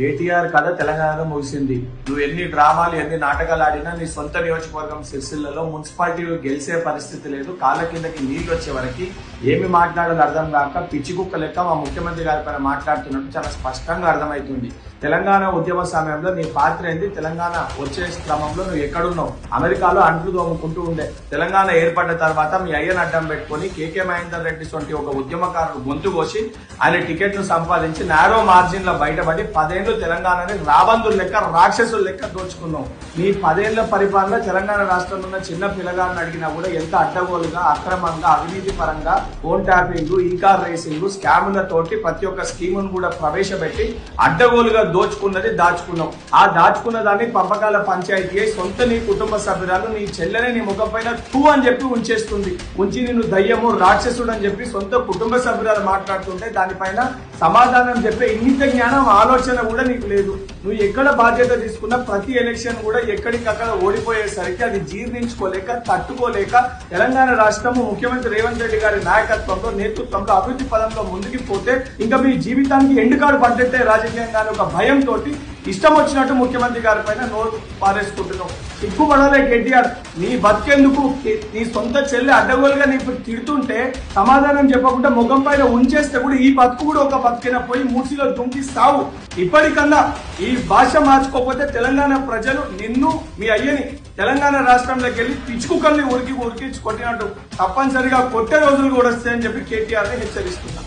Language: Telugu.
కేటీఆర్ కథ తెలంగాణలో ముగిసింది. నువ్వు ఎన్ని డ్రామాలు ఎన్ని నాటకాలు ఆడినా నీ సొంత నియోజకవర్గం సిరిసిల్లలో మున్సిపాలిటీ గెలిచే పరిస్థితి లేదు. కాళ్ళ కిందకి నీళ్లు వచ్చే వరకు ఏమి మాట్లాడాలో అర్థం కాక పిచ్చి కుక్క లెక్క మా ముఖ్యమంత్రి గారి పైన మాట్లాడుతున్నట్టు చాలా స్పష్టంగా అర్థమవుతుంది. తెలంగాణ ఉద్యమ సమయంలో నీ పాత్ర ఏంది? తెలంగాణ వచ్చే క్రమంలో నువ్వు ఎక్కడున్నావు? అమెరికాలో అంట్లు దోముకుంటూ ఉండే. తెలంగాణ ఏర్పడిన తర్వాత మీ అయ్యను అడ్డం పెట్టుకుని కేకే మహేందర్ రెడ్డి వంటి ఒక ఉద్యమకారుడు గొంతు కోసి ఆయన టికెట్లు సంపాదించి నారో మార్జిన్ లో బయటపడి 10 ఏళ్లు తెలంగాణని రాబందుల లెక్క రాక్షసుల లెక్క దోచుకున్నావు. నీ 10 ఏళ్ల పరిపాలన తెలంగాణ రాష్ట్రంలో ఉన్న చిన్న పిల్లగాన్ని అడిగినా కూడా ఎంత అడ్డగోలుగా అక్రమంగా అవినీతి పరంగా ఫోన్ ట్యాపింగ్ ఈకార్ రేసింగ్ స్కాములతోటి ప్రతి ఒక్క స్కీమును కూడా ప్రవేశపెట్టి అడ్డగోలుగా దోచుకున్నది దాచుకున్నావు. ఆ దాచుకున్న దాన్ని పంపకాల పంచాయతీ సొంత నీ కుటుంబ సభ్యురాలు నీ చెల్లెని నీ ముఖం పైన టూ అని చెప్పి ఉంచేస్తుంది. ఉంచి నిన్ను దయ్యము రాక్షసుడు అని చెప్పి సొంత కుటుంబ సభ్యురాలు మాట్లాడుతుంటే దానిపైన సమాధానం చెప్పే ఇంగిత జ్ఞానం ఆలోచన కూడా నీకు లేదు. నువ్వు ఎక్కడ బాధ్యత తీసుకున్నా ప్రతి ఎలక్షన్ కూడా ఎక్కడికక్కడ ఓడిపోయేసరికి అది జీర్ణించుకోలేక తట్టుకోలేక తెలంగాణ రాష్ట్రము ముఖ్యమంత్రి రేవంత్ రెడ్డి గారి నాయకత్వంలో నేతృత్వంలో అభివృద్ధి పదంలో ముందుకు పోతే ఇంకా మీ జీవితానికి ఎండుకాడు పడ్డట్టే రాజకీయంగానే ఒక భయంతో ఇష్టం వచ్చినట్టు ముఖ్యమంత్రి గారి పైన నోరు పారేసుకుంటున్నావు. సిగ్గుపడాలే కేటీఆర్. నీ బతికేందుకు నీ సొంత చెల్లి అడ్డగోలుగా నీకు తిడుతుంటే సమాధానం చెప్పకుండా ముఖం పైన ఉంచేస్తే కూడా ఈ బతుకు కూడా ఒక బతికిన పోయి మూసిలో దుంకిస్తావు. ఇప్పటికన్నా ఈ భాష మార్చుకోకపోతే తెలంగాణ ప్రజలు నిన్ను మీ అయ్యని తెలంగాణ రాష్ట్రంలోకి వెళ్ళి పిచ్చుకుకల్ని ఉరికించి కొట్టినట్టు తప్పనిసరిగా కొట్టే రోజులు కూడా వస్తాయని చెప్పి కేటీఆర్ ని హెచ్చరిస్తున్నా.